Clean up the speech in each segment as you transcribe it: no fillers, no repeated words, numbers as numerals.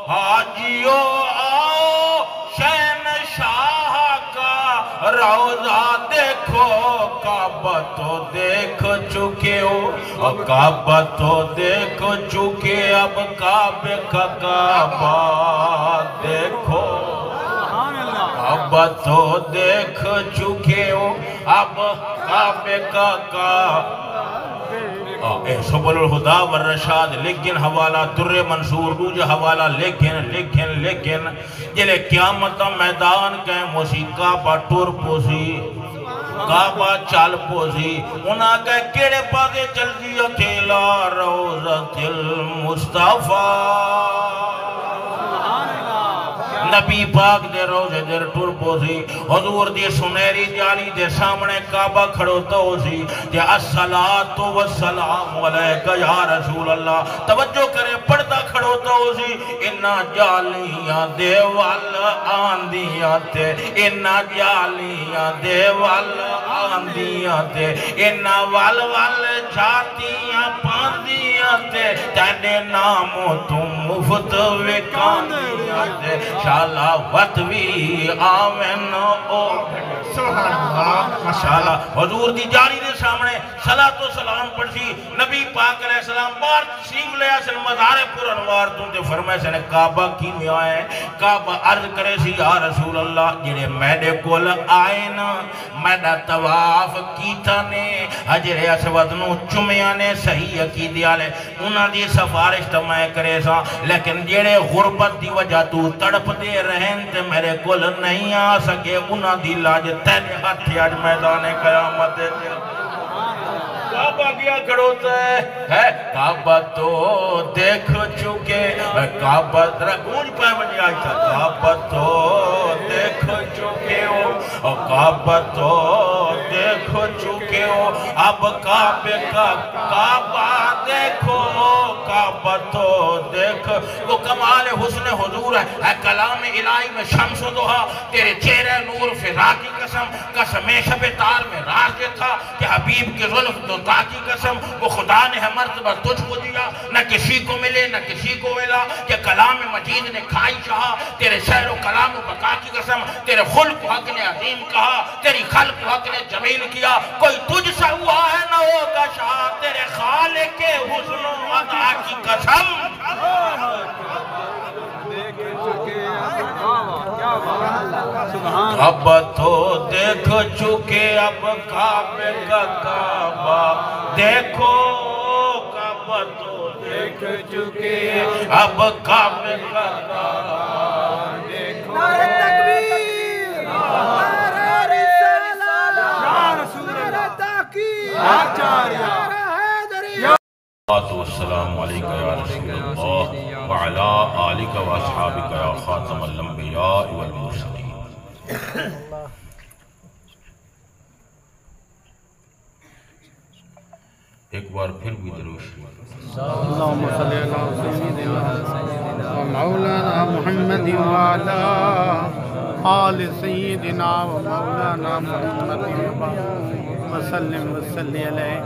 حاجیو آؤ شہنشاہ کا روضہ دیکھو کعبہ تو دیکھ چکے ہو کعبہ تو دیکھ چکے اب کعبے کا کعبہ دیکھو کعبہ تو دیکھ چکے ہو اب کعبے کا کعبہ سبل الہدا والرشاد لیکن حوالہ در منصور دوجہ حوالہ لیکن جلے قیامت میدان کے موسیقہ با ٹور پوسی کعبہ چال پوسی انہاں کے کیڑے پاگے چل دی اکیلا روضۃ المصطفیٰ نبی پاک دے روزے در ٹور پوسی حضور دی سنیری جالی دے سامنے کعبہ کھڑو تو سی کہ الصلاة والسلام علیکہ یا رسول اللہ توجہ کرے پردہ کھڑو تو سی انہا جالیاں دیوال آندیاں تے انہا جالیاں دیوال آندیاں تے انہا وال چھاتیاں پاندیاں تے تینے ناموں تم مفت وکاندیاں تے شالا وطوی آمین او سبحان اللہ ماشاءاللہ حضور دی جاری دے سامنے صلاة و سلام پڑھسی نبی پاک علیہ السلام بار تشریف لے آسن مزار پر انوار تم تے فرمائے سنے کعبہ کی میں آئے کعبہ عرض کرے سی یا رسول اللہ جنہیں میڈے کول آئے نا میڈا تواف کیتا نے حجر اسود نو چمیانے صحیح عقیدیاں لے انہاں دی سفارش تمہیں کرے سا لیکن جنہیں غربت دی وجہ تو تڑپ دے رہن تے میرے کول نہیں آ سکے انہاں دی لاج تیرے ہاتھ آج میدان قیامت دے کعبہ کیا کھڑوتا ہے کعبہ تو دیکھ چکے کعبہ گونج پائے بنی آئی تھا کعبہ تو دیکھ چکے ہو کعبہ تو دیکھ چکے ہو اب کعبے کا کعبہ دیکھو کعبہ تو دیکھ وہ کمال حسن حضور ہے کلام الہی میں شمس و ضحیٰ تیرے چہرے نور فضا کی قسم شب تار میں راز یہ تھا کہ حبیب کے ظلف دو کی قسم وہ خدا نے ہے مرتبہ تجھ کو دیا نہ کسی کو ملے نہ کسی کو ملا کہ کلام مجید نے کھائی چاہا تیرے شعر و کلام و بقا کی قسم تیرے خلق و حق نے عظیم کہا تیری خلق و حق نے جمیل کیا کوئی تجھ سا ہوا ہے نہ ہوگا شاہ تیرے خالق حسن و عطا کی قسم اب تو دیکھ چکے اب کعبے کا کعبہ دیکھو کعبہ تو دیکھ چکے اب کعبے کا کعبہ دیکھو نعرہ تکبیر نعرہ رسالہ یا رسول اللہ تحقیق نعرہ حیدری والسلام علیکہ یا رسول اللہ وعلا آلکہ و اصحابکہ یا خاتم الانبیاء والمرسلین ایک بار پھر بھی درود شریف اللہم صلی اللہ سیدنا مولانا محمد وعلا آل سیدنا و مولانا محمد وسلم وسلی علیہ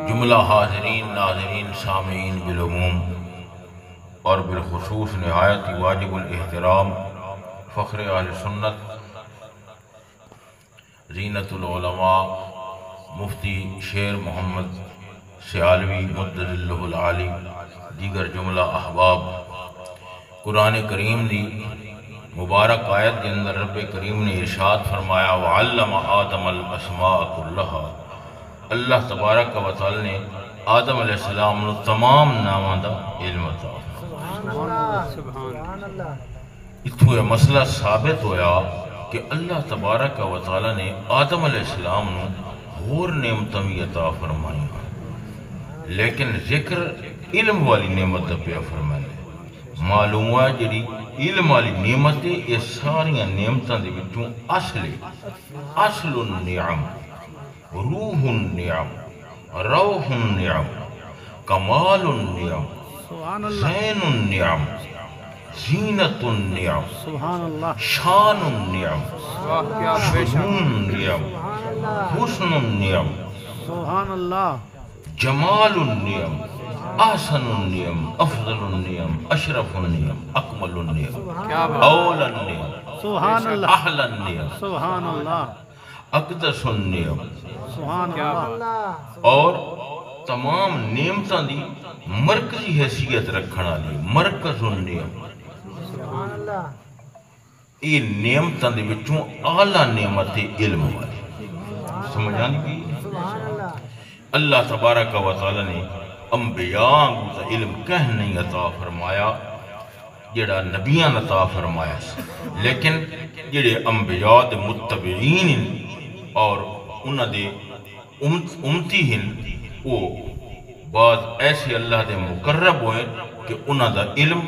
جملہ حاضرین ناظرین سامعین بالعموم اور بالخصوص نہایت واجب الاحترام فخر اہل سنت زینت العلماء مفتی شیر محمد سیالوی مدد اللہ العالی دیگر جملہ احباب قرآن کریم دی مبارک آیت کے اندر رب کریم نے ارشاد فرمایا وعلم آدم الاسماء کلہا اللہ تبارک و تعالی نے آدم علیہ السلام نے تمام نامہ دا علم عطا اتھو یہ مسئلہ ثابت ہویا کہ اللہ تبارک و تعالی نے آدم علیہ السلام نے اور نعمتیں بھی عطا فرمائی لیکن ذکر علم والی نعمت پہ فرمائے معلوم ہے جڑی علم والی نعمتیں یہ ساری نعمتیں دے وچوں اصل النعم روح النعم روح النعم کمال النعم زین النعم زینت النعم شان النعم شنون النعم حسن النعم جمال النعم احسن النعم، افضل النعم، اشرف النعم، اکمل النعم، اول النعم، سبحان اللہ، احل النعم، سبحان اللہ، اقدس النعم، سبحان اللہ، اور تمام نعمتاں دی مرکزی حیثیت رکھنا لی مرکز النعم. یہ نعمتاں دے وچوں اعلیٰ نعمت علم والی سمجھانی بھی. اللہ تبارک و تعالی نے انبیاء کو علم کہہ نہیں عطا فرمایا جڑا نبیان عطا فرمایا، لیکن جڑے انبیاء دے متبعین اور انہاں دے امتی ہیں وہ بعض ایسے اللہ دے مقرب ہوئے کہ انہاں دا علم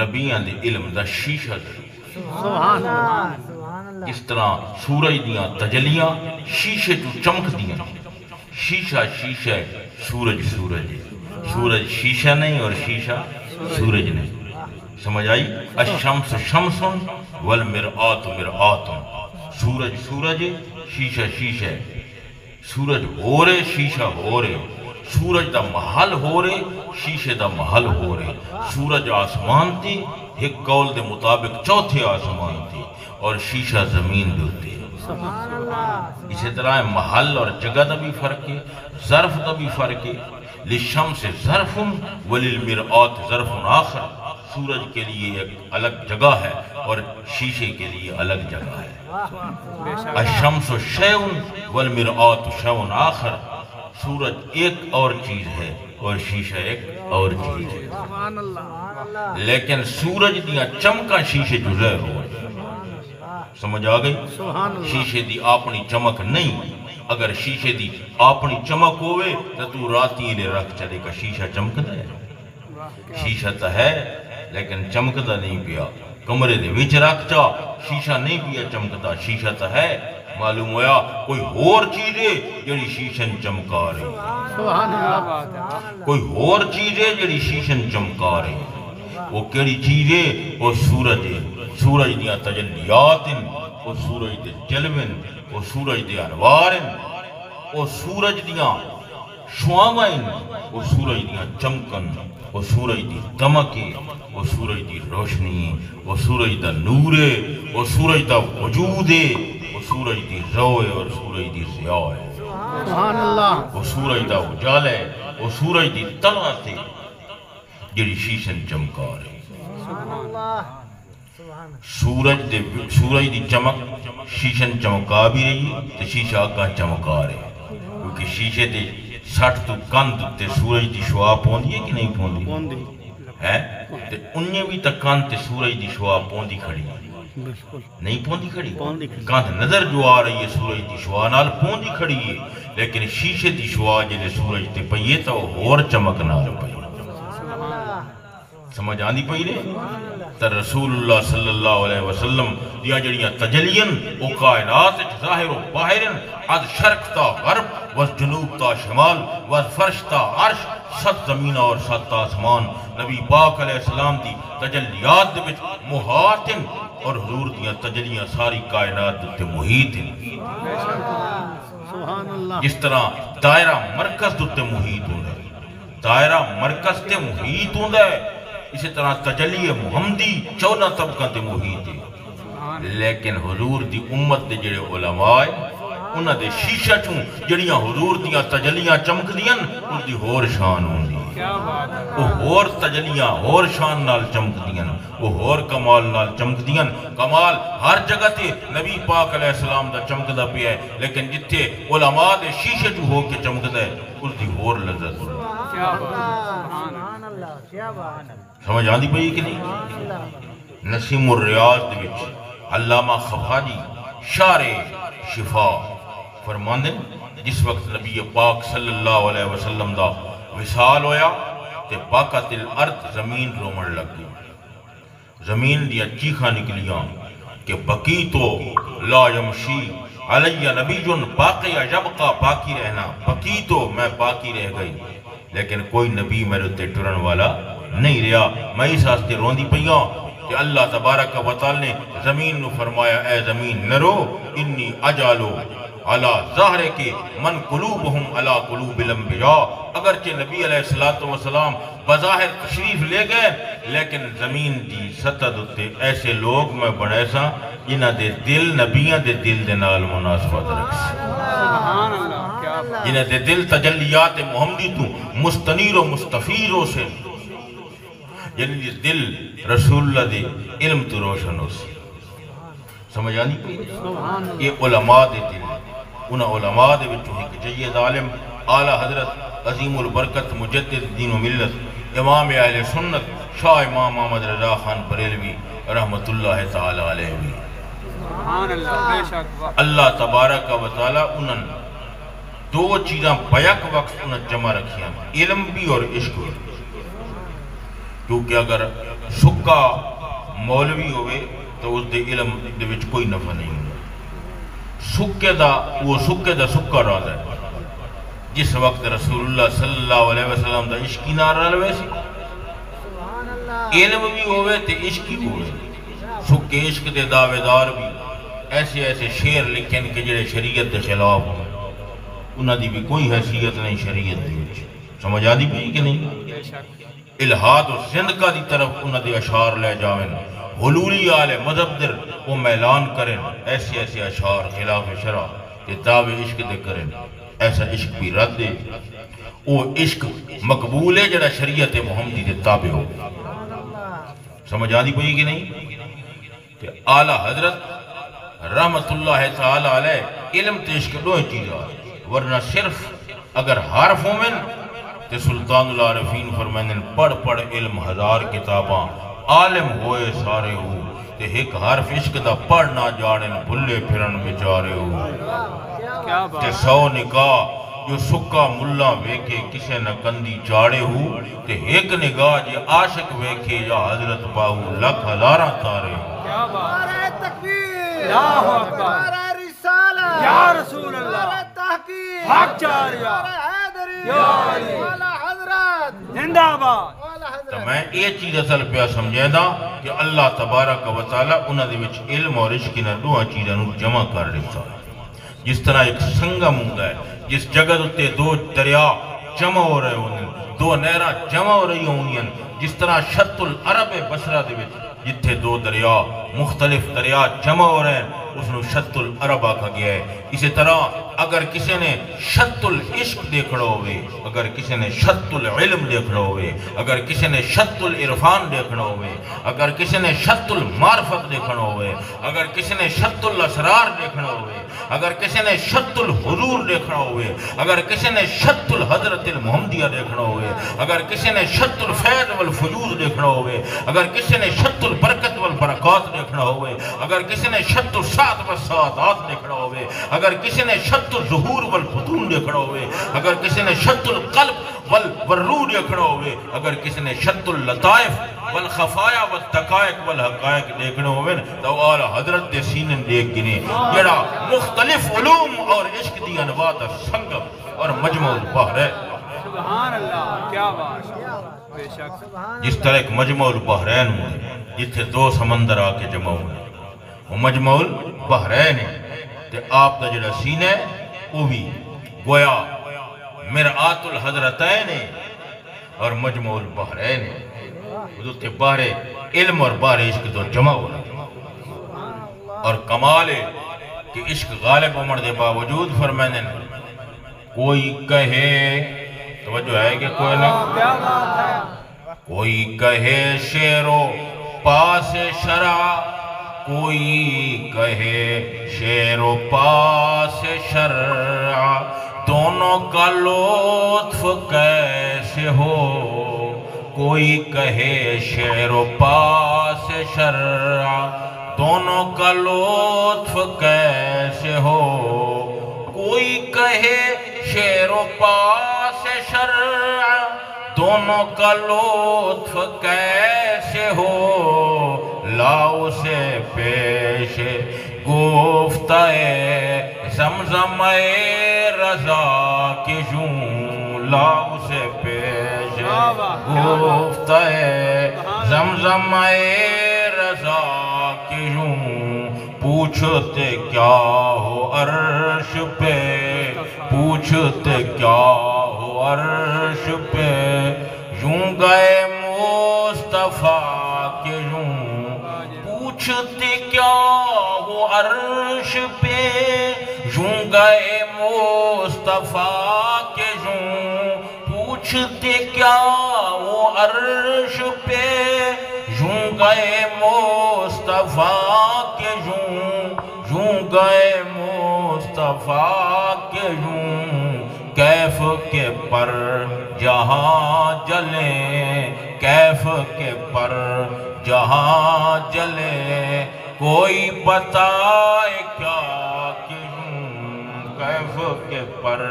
نبیان دے علم دا شیشہ دے. سبحان اللہ، اس طرح سورج دیاں تجلیاں شیشے تو چمک دیاں. شیشہ شیشہ سورج سورج ہے، سورج شیشہ نہیں اور شیشہ سورج نہیں. سمجھ آئی؟ الشمس شمس والمرآت مرآت. سورج سورج ہے، شیشہ شیشہ ہے. سورج ہو رہے، شیشہ ہو رہے. سورج دا محل ہو رہے، شیشے دا محل ہو رہے. سورج آسمان تھی، ایک قول دے مطابق چوتھے آسمان تھی، اور شیشہ زمین دوتے. اسی طرح محل اور جگہ دا بھی فرق ہے، ظرف دا بھی فرق ہے. للشمس ظرف وللمرآت ظرف آخر. سورج کے لیے ایک الگ جگہ ہے اور شیشے کے لیے الگ جگہ ہے. الشمس شیء والمرآت شیء آخر. سورج ایک اور چیز ہے اور شیشہ ایک اور چیز ہے. سبحان اللہ، لیکن سورج دیاں چمکاں شیشے جو ظاہر ہو. سمجھ آ گئی؟ سبحان اللہ، شیشے دی اپنی چمک نہیں. اگر شیشے دی اپنی چمک ہوئے تو راتی لے رکھ چلے گا. شیشہ چمکتا ہے، شیشہ تو ہے لیکن چمکتا نہیں پیا. کمرے دے وچ رکھ چا شیشہ نہیں پیا چمکتا. شیشہ تو ہے، معلوم ہویا کوئی اور چیز ہے جڑی شیشن چمکا رہی. سبحان اللہ، کوئی اور چیز ہے جڑی شیشن چمکا رہی. وہ کیڑی چیز ہے؟ وہ سورج ہے. سورج دیاں تجلیات ہیں، وہ سورج دے جلویں، وہ سورج دے انوار ہیں، وہ سورج دیاں شعاواں ہیں، وہ سورج دیاں چمکن، وہ سورج دی دمک ہے، وہ سورج دی روشنی ہے، وہ سورج دا نور ہے، وہ سورج دا وجود ہے، وہ سورج دی روح ہے اور سورج دی ضیاء ہے. سبحان اللہ، وہ سورج دا اجال ہے، وہ سورج دی طلعت ہے جڑی شیشن چمکا رہی. سورج دی چمک شیشن چمکا بھی رہی تو شیشہ کا چمکا رہے. کیونکہ شیشے دے سٹھ تو کند تے سورج دی شعاع پوندی ہے کہ نہیں پوندی ہے؟ تے انہیں بھی تا کند تے سورج دی شعاع پوندی کھڑی نہیں پوندی کھڑی. کند نظر جو آ رہی ہے سورج دی شعاع نال پوندی کھڑی ہے، لیکن شیشے دی شعاع جلے سورج تے پئیے تو اور چمک نہ پئی. سمجھ آندی پئی نے؟ تر رسول اللہ صلی اللہ علیہ وسلم دیا جڑیاں تجلین او کائنات ظاہر و باہرن از شرق تا غرب و جنوب تا شمال و فرش تا عرش 7 زمین اور 7 آسمان نبی پاک علیہ السلام دی تجلیات دے وچ محاطن اور حضور دیا تجلیاں ساری کائنات دے محیط ہیں. سبحان اللہ، جس طرح دائرہ مرکز دے محیط ہوندہ ہے، دائرہ مرکز تے محیط ہوندہ ہے، اسی طرح تجلی محمدی 14 طبقہ تے محیط ہے. لیکن حضور دی امت دے جڑے علماء انہاں دے شیشہ چوں جڑیاں حضور دیاں تجلیاں چمک دیاں اس دی ہور شان ہوندی. وہ ہور تجلیاں ہور شان نال چمک دیاں، وہ ہور کمال نال چمک دیاں. کمال ہر جگہ تے نبی پاک علیہ السلام دا چمکدا پیا ہے، لیکن جتھے علماء دے شیشے چوں ہو کے چمکدا ہے اس دی ہور لذت ہوندی. سمجھ آندی پئی کہ نہیں؟ نسیم الریاض دے وچ علامہ خفاجی شارع شفا فرماندے جس وقت نبی پاک صلی اللہ علیہ وسلم دا وصال ہویا تے باقت الارض زمین رومن لگ گئی. زمین دیا چیخاں نکلیاں کہ بقی تو لا یمشی علی نبی جن باقی یبقا باقی رہنا. بقی تو میں باقی رہ گئی لیکن کوئی نبی میرے تے ٹرن والا نہیں رہا. میں اس واسطے روندی پئیاں کہ اللہ تبارک و تعالی نے زمین نو فرمایا اے زمین نہ رو انی اجالو علی ظاہر کے من قلوبہم علی قلوب الانبیاء، اگرچہ نبی علیہ السلام بظاہر تشریف لے گئے لیکن زمین دی سطح دوتے ایسے لوگ میں بڑے سا جنہ دے دل نبیاں دے دل دے نال مناسبت رکھ سبحان اللہ، کیا بات، جنہ دے دل تجلیات محمدی تو مستنیر و مستفیر ہو سے، جنہ دے دل رسول اللہ دے علم تو روشن ہو سے. سمجھ آنی پہ سبحان اللہ، یہ علماء دے دل انہا علماء دے وچوں ایک جید عالم اعلیٰ حضرت عظیم البرکت مجدد دین و ملت امام اہل سنت شاہ امام محمد رضا خان بریلوی رحمت اللہ تعالی علیہ وی. سبحان اللہ، بے شک اللہ تبارک و تعالی انہوں دو چیزاں بیک وقت انہوں جمع رکھیاں، علم بھی اور عشق بھی. کیونکہ اگر سکا مولوی ہوئے تو اس دے علم دے وچ کوئی نفع نہیں ہوگا. سکے دا وہ سکے دا سکا رہا ہے. جس وقت رسول اللہ صلی اللہ علیہ وسلم دا عشقی نہ رہے سی، علم بھی ہوئے تے عشقی ہوئے. سکے عشق دے دعوے دار بھی ایسے ایسے شعر لکھیں کہ جڑے شریعت دے خلاف ہوں، انہاں دی بھی کوئی حیثیت نہیں شریعت دی وچ. سمجھ آ دی پئی کہ نہیں؟ الہاد و زندگاہ دی طرف انہاں دے اشعار لے جاویں، حلولی آلے مذہبدر وہ میلان کریں ایسے ایسے اشعار خلاف شرع کہ دعوے عشق دے کریں. ایسا عشق بھی رد دے، وہ عشق مقبول ہے جڑا شریعت محمدی دے تابع ہو. سمجھ آدھی پئی کہ نہیں؟ کہ اعلیٰ حضرت رحمت اللہ تعالی علیہ علم تے عشق دو چیزاں، ورنہ صرف اگر حرف ہومن تے سلطان العارفین فرمائن پڑھ پڑھ علم ہزار کتاباں عالم ہوئے سارے ہو، تے ایک حرف عشق دا پڑھ نہ جاڑن بھلے پھرن بیچارے ہو. کیا بات، تے 100 نکاح جو سکا ملا ویکھے کسے نہ کندی چاڑے ہو، تے ایک نگاہ جے عاشق ویکھے یا حضرت باہو لکھ ہزاراں تارے ہو. کیا بات، نعرہ تکبیر، اللہ اکبر، نعرہ رسالہ، یا رسول اللہ، نعرہ تحقیق، حق جاریہ، نعرہ حیدری، یا علی، اعلیٰ حضرت، زندہ آباد. اعلیٰ تو حضرت. میں یہ چیز اصل پہ سمجھے دا کہ اللہ تبارک و تعالی انہاں دے وچ علم اور عشق نہ دو چیزاں نوں جمع کر دیتا ہے. جس طرح ایک سنگم ہوندا ہے، جس جگہ تے دو دریا جمع ہو رہے ہوندے، دو نہراں جمع ہو رہی ہوندیاں، جس طرح شط العرب بصرہ دے وچ جتھے دو دریا مختلف دریا جمع ہو رہے ہیں اس نے شط العرب آکھا گیا ہے. اسی طرح اگر کسی نے شط العشق دیکھنا ہوئے، اگر کسی نے شط العلم دیکھنا ہوئے، اگر کسی نے شط العرفان دیکھنا ہوئے، اگر کسی نے شط المعرفت دیکھنا ہوئے، اگر کسی نے شط الاسرار دیکھنا ہوئے، اگر کسی نے شط الحضور دیکھنا ہوئے، اگر کسی نے شط الحضرت المحمدیہ دیکھنا ہوئے، اگر کسی نے شط الفیض والفیوز دیکھنا ہوئے، اگر کسی نے شط البرکت والبرکات دیکھنا ہوئے، اگر کسی نے شط السعد والسعادات دیکھنا ہوئے، اگر کسی نے شط الظہور والفتون دیکھنا ہوئے، اگر کسی نے شط القلب والروح دیکھنا ہوئے، اگر کسی نے شط اللطائف والخفایا والدقائق والحقائق دیکھنا ہوئے، تو اعلیٰ حضرت دے سینن دیکھ گنے جڑا مختلف علوم اور عشق دی انواع دا سنگم اور مجمع البحر ہے. سبحان اللہ، کیا بات، بے شک، جس طرح ایک مجمع البحرین ہوئے جتھے دو سمندر آ کے جمع ہوئے، وہ مجمع البحرین ہے. تے آپ دا جڑا سینہ ہے وہ بھی گویا مرآت الحضرتین ہے اور مجمع البحرین ہے. وہ تے بحر علم اور بحر عشق تو جمع ہو رہا اور کمال ہے کہ عشق غالب عمر دے باوجود فرمائنے کوئی کہے، توجہ ہے کہ کوئی نہ، کیا بات ہے، کوئی کہے شعر و پاس شرع، کوئی کہے شعر و پاس شرع، دونوں کا لطف کیسے ہو. کوئی کہے شعر و پاس شرع، دونوں کا لطف کیسے ہو. کوئی کہے شعر و پاس شرع، دونوں کا لطف کیسے ہو. لاؤ سے پیش گفتہ زمزم رضا کی یوں، لاؤ سے پیش گفتہ زمزم رضا کی یوں، پوچھتے کیا ہو عرش پہ، پوچھتے کیا ہو عرش پہ، یوں گئے مصطفیٰ کے یوں، پوچھتے کیا ہو عرش پہ، یوں گئے مصطفیٰ کے یوں، پوچھتے کیا ہو عرش پہ، یوں گئے مصطفیٰ کے یوں، یوں گئے مصطفیٰ کے یوں، کیف کے پر جہاں جلے، کیف کے پر جہاں جلے، کوئی بتائے کیا کہ یوں، کیف کے پر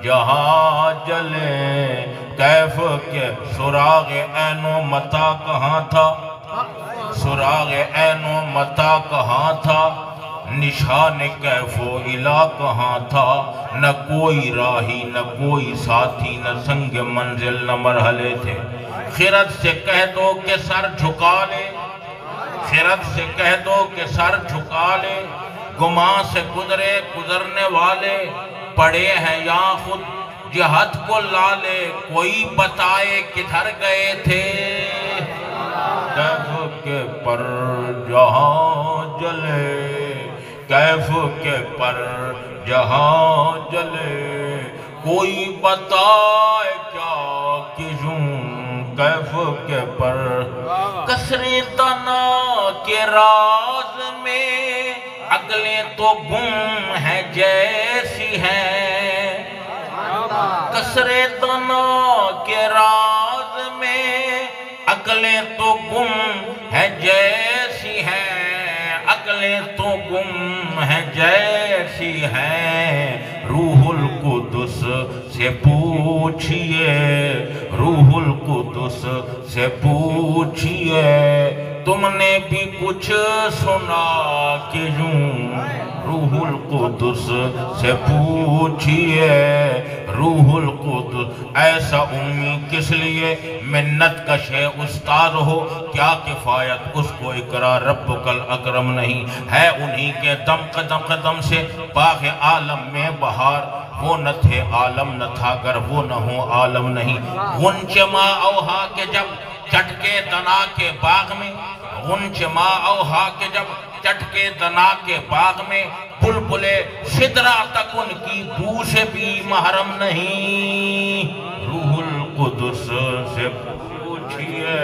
جہاں جلے، کیف کے سراغ عین و متا کہاں تھا، سراغ عین و متا کہاں تھا، نشان کیف و الہ کہاں تھا، نہ کوئی راہی نہ کوئی ساتھی نہ سنگ منزل نہ مرحلے تھے، خرد سے کہہ دو کہ سر جھکا لے، خرد سے کہہ دو کہ سر جھکا لے، گمان سے گزرے گزرنے والے، پڑے ہیں یہاں خود جہت کو لالے، کوئی بتائے کدھر گئے تھے، کیف کے پر جہاں جلے، کیف کے پر جہاں جلے، کوئی بتائے کیا کہ یوں، کیف کے پر کسر دنا کے راز میں، عقلیں تو گم ہیں جیسی ہیں، کسر دنا کے راز میں، عقلیں تو گم ہیں جیسی ہیں، عقلیں تو گم ہیں جیسی ہیں، روح القدس سے پوچھئے، روح القدس سے پوچھئے، تم نے بھی کچھ سنا کہ یوں، روح القدس سے پوچھئے، روح القدس ایسا امی کس لیے منت کا شے استاد ہو، کیا کفایت اس کو اقرا ربک الاکرم نہیں ہے، انہی کے دم قدم قدم سے باغ عالم میں بہار، وہ نہ تھے عالم نہ تھا گر وہ نہ ہو عالم نہیں، غنچ ما اوہا کے جب چٹکے دنا کے باغ میں، غنچ ما اوہا کے جب چٹکے دنا کے باغ میں، بلبلے سدرہ تک ان کی بو سے بھی محرم نہیں، روح القدس سے پوچھئے،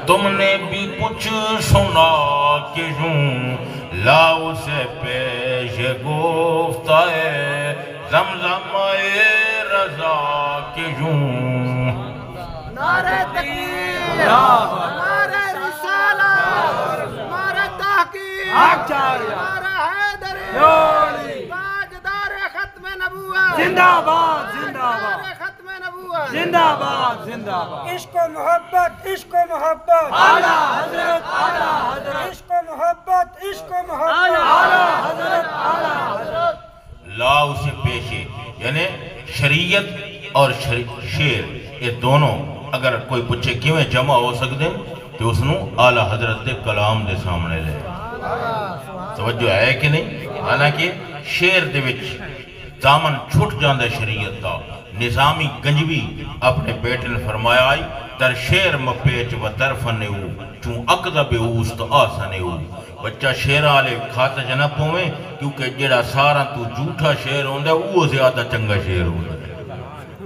تم نے بھی کچھ سنا کہ یوں، لاؤ سے پیش گفتہ زمزم رضا کہ یوں، نعرہ تکبیر، نعرہ رسالت، نعرہ تحقیق، نعرہ حیدری، تاجدار ختم نبوت، زندہ باد زندہ تاجدار باد ختم نبوت، زندہ باد زندہ باد، عشق و محبت عشق و محبت، اعلیٰ حضرت اعلیٰ حضرت، عشق و محبت عشق و محبت، اعلیٰ حضرت اعلیٰ حضرت، لاؤ سے پیشے یعنی شریعت اور شعر یہ دونوں اگر کوئی پوچھے کیویں جمع ہو سکتے کہ اس نو اعلیٰ حضرت دے کلام دے سامنے لے، توجہ ہے کہ نہیں؟ حالانکہ شعر دے وچ دامن چھٹ جاندے شریعت دا، نظامی گنجوی اپنے بیٹے نے فرمایا آئی در شعر مپیچ و در فن او چون اقدب اوست آسن او، بچہ شعر آلے کھاتا جنہ پویں کیونکہ جڑا سارا تو جھوٹا شعر ہوندہ وہ زیادہ چنگا شعر ہوندہ،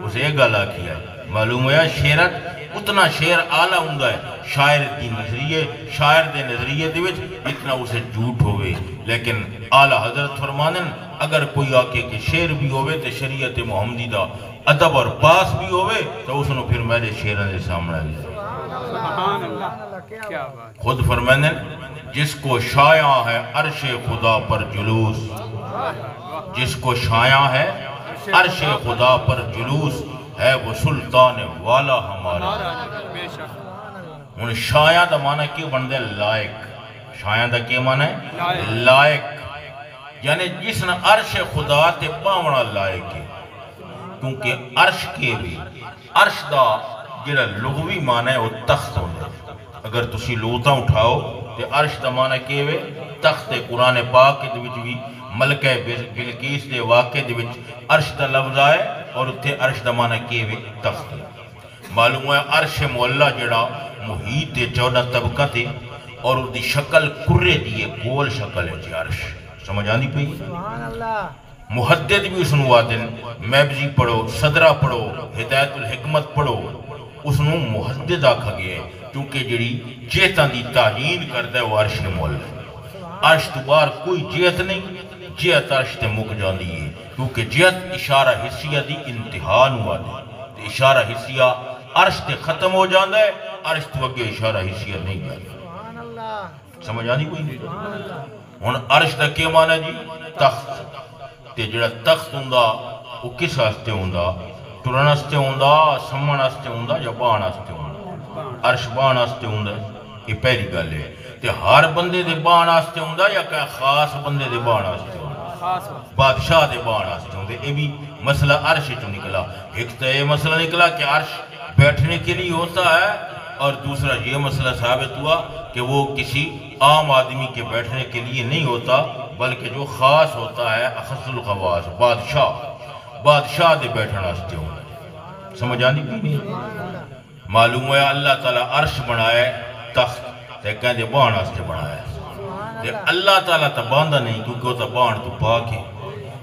اسے ایک گالا کیا ہے، معلوم ہوا شعرت اتنا شعر آلہ ہوندہ ہے شاعر دی نظریے، شاعر دے نظریے دے وچ اتنا اسے جھوٹ ہوئے، لیکن اعلیٰ حضرت فرمانن اگر کوئی آکے کہ شعر بھی ہوئے تو شریعت محمدی دا ادب اور باس بھی ہوئے تو اس نے پھر میرے شعران دے سامنے لے، سبحان اللہ، کیا بات، خود فرمانن جس کو شایع ہے عرش خدا پر جلوس، جس کو شایع ہے عرش خدا پر جلوس، ہے وہ سلطان والا ہمارا، بے شک، ان شایع دا معنی کیوں بندے لائق، شایع دا کیا معنی ہے لائق، یعنی جس نے عرش خدا تے پاونا لائق ہے، کیونکہ عرش کے بھی عرش دا جڑا لغوی معنی ہے وہ تخت ہوتا ہے، اگر تسی لوتا اٹھاؤ تے عرش دا معنی کیوے تخت قرآن پاک کے دوچ بھی ملکہ بلقیس دے واقع دے وچ عرش دا لفظ آئے اور اتھے عرش دا معنی کیے وے تخت معلوم ہے عرش مولا جڑا محیط دے 14 طبقہ تے اور دی شکل کرے دیئے گول شکل ہے جی عرش سمجھ آنی پئی سبحان اللہ محدد بھی اسنو آدن میبزی پڑھو صدرہ پڑھو ہدایت الحکمت پڑھو اسنو محدد آکھا گیا ہے کیونکہ جڑی جیتاں دی تعین کرتا ہے وہ عرش مولا عرش تو بار کوئی جیت نہیں جیت عرش تے مک جان دیئے کیونکہ جیت اشارہ حصیہ دی انتہا نوا دے اشارہ حصیہ عرش تے ختم ہو جاندہ ہے عرش تو اگے اشارہ حصیہ نہیں جاندہ سبحان اللہ سمجھ آنی کوئی نہیں سبحان اللہ ہن عرش دا کیا معنی جی تخت تے جڑا تخت ہوندہ وہ کس ہستے ہوندہ ٹرن ہستے ہوندہ سمن ہستے ہوندہ یا بان ہستے ہوندہ عرش بان ہستے ہوندہ یہ پہلی گل ہے تے ہر بندے دے بان ہستے ہوندہ یا کہ خاص بندے دے بان ہستے ہوندہ بادشاہ دے بان ہستے ہوندہ یہ بھی مسئلہ عرش چو نکلا ایک تو یہ مسئلہ نکلا کہ عرش بیٹھنے کے لیے ہوتا ہے اور دوسرا یہ مسئلہ ثابت ہوا کہ وہ کسی عام آدمی کے بیٹھنے کے لیے نہیں ہوتا بلکہ جو خاص ہوتا ہے اخص الخواص بادشاہ دے بیٹھنا ہستے ہوندہ سمجھ آنی بھی نہیں معلوم ہے اللہ تعالیٰ عرش بنائے تخت تے کہندے بان ہستے بنایا تے اللہ تعالیٰ تا باندھا نہیں کیونکہ وہ تا بان تو پاکے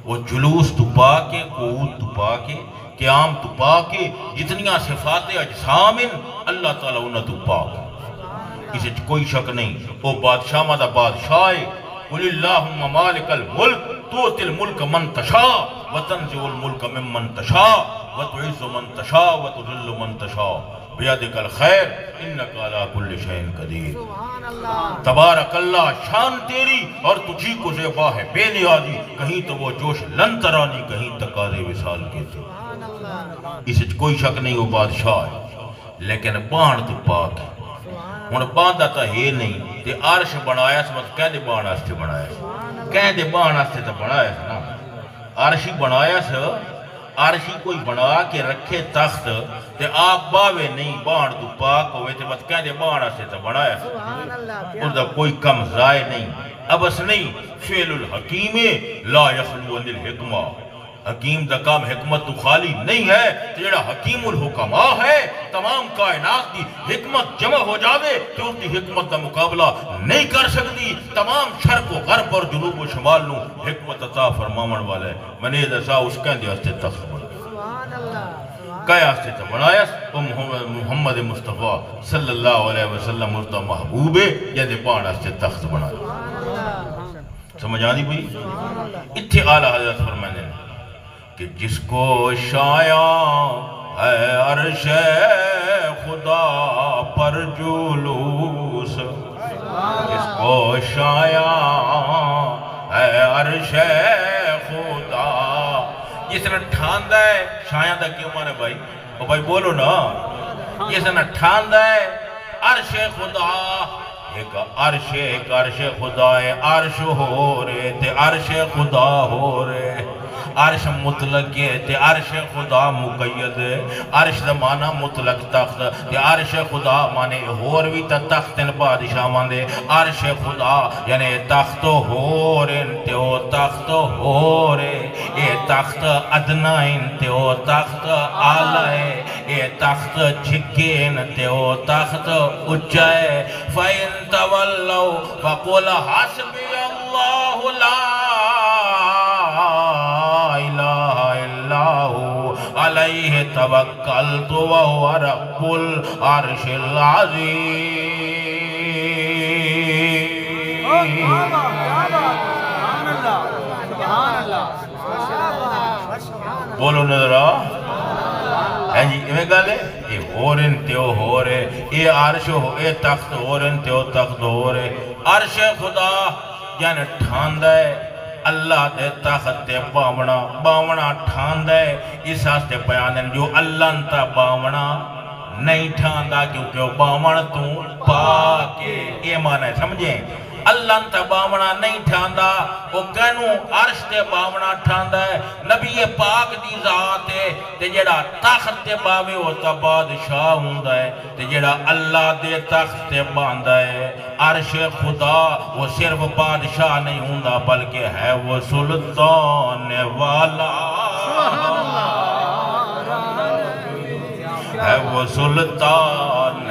وہ جلوس تو پاکے قوت تو پاکے قیام تو پاکے جتنیاں صفات اجسامن اللہ تعالیٰ انہا تو پاک اسے کوئی شک نہیں وہ بادشاہ مدہ بادشاہ ہے قل اللہم مالک الملک توت الملک من تشا وتنزع الملک من من تشا وتعز من تشا وتذل من تشا بیادک الخیر انکا علی کل شئین قدیر سبحان اللہ تبارک اللہ شان تیری اور تجھی کو زیبا ہے بے نیازی کہیں تو وہ جوش لن ترانی کہیں تقاضے وصال کے تھے سبحان اللہ اسے کوئی شک نہیں وہ بادشاہ ہے لیکن بان تو پاک ہے ہن باندھا تا ہے نہیں تے عرش بنایا سمجھ کہندے بان ہستے بنایا کہندے بان ہستے تا بنایا نا عرشی بنایا سا عرشی کوئی بنا کے رکھے تخت تے آپ باوے نہیں بان تو پاک ہوئے تے بس کہندے بان ہستے تا بنایا سا سبحان اللہ اور دا کوئی کم ضائع نہیں اب اس نہیں فعل الحکیم لا یخلو عن الحکمہ حکیم دا کام حکمت تو خالی نہیں ہے جیڑا حکیم الحکمہ ہے تمام کائنات دی حکمت جمع ہو جاوے تو اس دی حکمت دا مقابلہ نہیں کر سکتی تمام شرق و غرب اور جنوب و شمال نو حکمت عطا فرماون والے منی دسا اس کہندے ہستے تخت بنا سبحان اللہ کیا ہستے تا بنایا محمد مصطفیٰ صلی اللہ علیہ وسلم مرتا محبوب جیدے بان ہستے تخت بنایا سبحان اللہ سمجھ آنی بھی سبحان اللہ اتھے آلہ حضرت فرمانے کہ جس کو شایع ہے عرش خدا پر جلوس جس کو شایع ہے عرش خدا جس نے ٹھاندہ ہے شایع دا کیوں مانے بھائی وہ بھائی بولو نا جس نے ٹھاندہ ہے عرش خدا ایک عرش خدا ہے عرش ہو رہے تے عرش خدا ہو رہے عرش مطلق ہے تے عرش خدا مقید ہے عرش دا معنی مطلق تخت تے عرش خدا معنی ہور بھی تا تخت بادشاہ ماندے عرش خدا یعنی تخت ہو رہے تے او تخت ہو رہے اے تخت ادنائن تے او تخت آلائے اے تخت چھکین تے او تخت اچھائے فَإِن تَوَلَّوْا فَقُلْ حَسْبِيَ اللَّهُ لَا إِلَهَ إِلَّا هُوَ عَلَيْهِ تَوَكَّلْتُ وَهُوَ رَبُّ الْعَرْشِ الْعَظِيمِ بولو نظر ہے جی میں گا لے اے ہورن تیو ہورے اے عرش ہو اے تخت ہورن تیو تخت ہورے عرش خدا یعنی ٹھاندہ ہے اللہ دے تخت تے باونا ٹھاندہ ہے اس ہاستے بیانن جو اللہ انتا باونا نہیں ٹھاندہ کیونکہ وہ باون تو پاکے اے معنی ہے سمجھیں اللہ تے باونا نہیں ٹھاندا وہ کہنوں عرش تے باونا ٹھاندا ہے نبی پاک دی ذات ہے تے جڑا تخت تے باوے وہ تا بادشاہ ہوندا ہے تے جڑا اللہ دے تخت تے باندھا ہے عرش خدا وہ صرف بادشاہ نہیں ہوندا بلکہ ہے وہ سلطان والا ہے وہ سلطان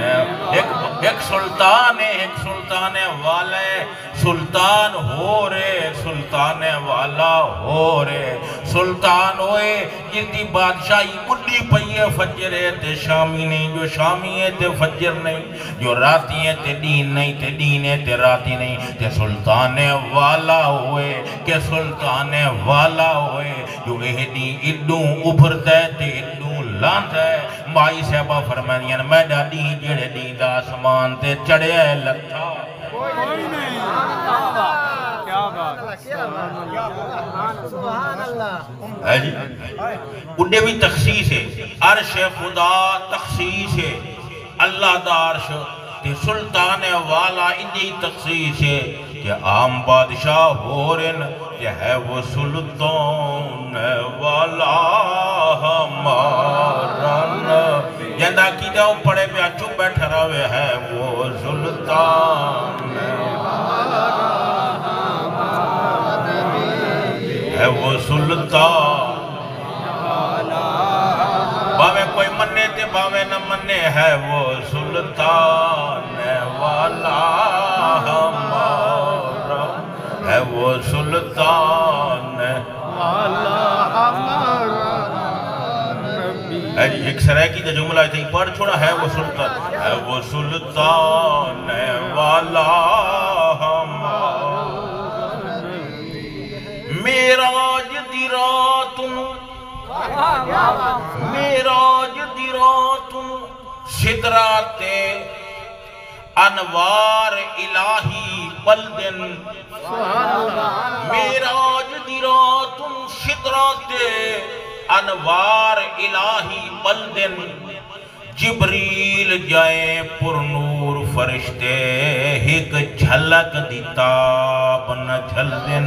ایک سلطان ہے ایک سلطان والا ہے سلطان ہو رہے سلطان والا ہو رہے سلطان ہوئے جن دی بادشاہی بڑی پئیے فجر ہے تے شامی نہیں جو شامی ہے تے فجر نہیں جو راتی ہے تے دین نہیں تے دین ہے تے راتی نہیں تے سلطان والا ہوئے کہ سلطان والا ہوئے جو اہدی اڈوں ابھرتا ہے تے اڈوں لانتا ہے مائی صاحبہ فرمانیاں میڈا دی جڑے دی دا آسمان تے چڑھے لگتا کوئی نہیں کیا بات سبحان اللہ ہے جی انہیں بھی تخصیص ہے عرش خدا تخصیص ہے اللہ دا عرش تے سلطان والا انہیں تخصیص ہے کہ عام بادشاہ ہو رہن کہ ہے وہ سلطان والا ہمارا نبی جندہ کی جاؤ پڑے پہ چپ بیٹھا رہے ہے وہ سلطان ہے وہ سلطان باوے کوئی مننے تے باوے نہ مننے ہے وہ سلطان والا ہمارا ہے وہ سلطان والا ہمارا ایک سرائکی کا جملہ ہے پڑھ چھوڑا ہے وہ سلطان والا ہمارا میراج دی رات سدرات انوار الہی بلدن میراج دی رات سدرات انوار الہی بلدن جبریل جائے پر نور فرشتے ایک جھلک دیتاب نہ جھل دن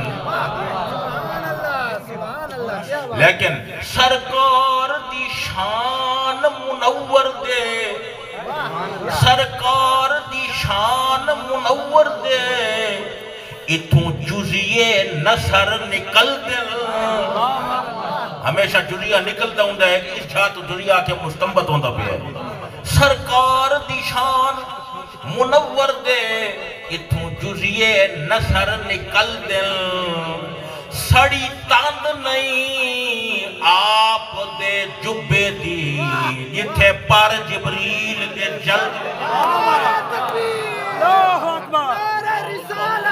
لیکن سرکار دی شان منور دے سرکار دی شان منور دے اتھوں جزیے نصر نکل دے ہمیشہ جزیہ نکلتا ہوں ہے اس جھا تو جزیہ کے مستنبت ہوندہ پہ ہے سرکار دی شان منور دے اتھوں جزیے نصر نکل دے سڑی تاند نہیں آپ دے جبے دی جتھے پر جبریل دے جل اللہ اکبر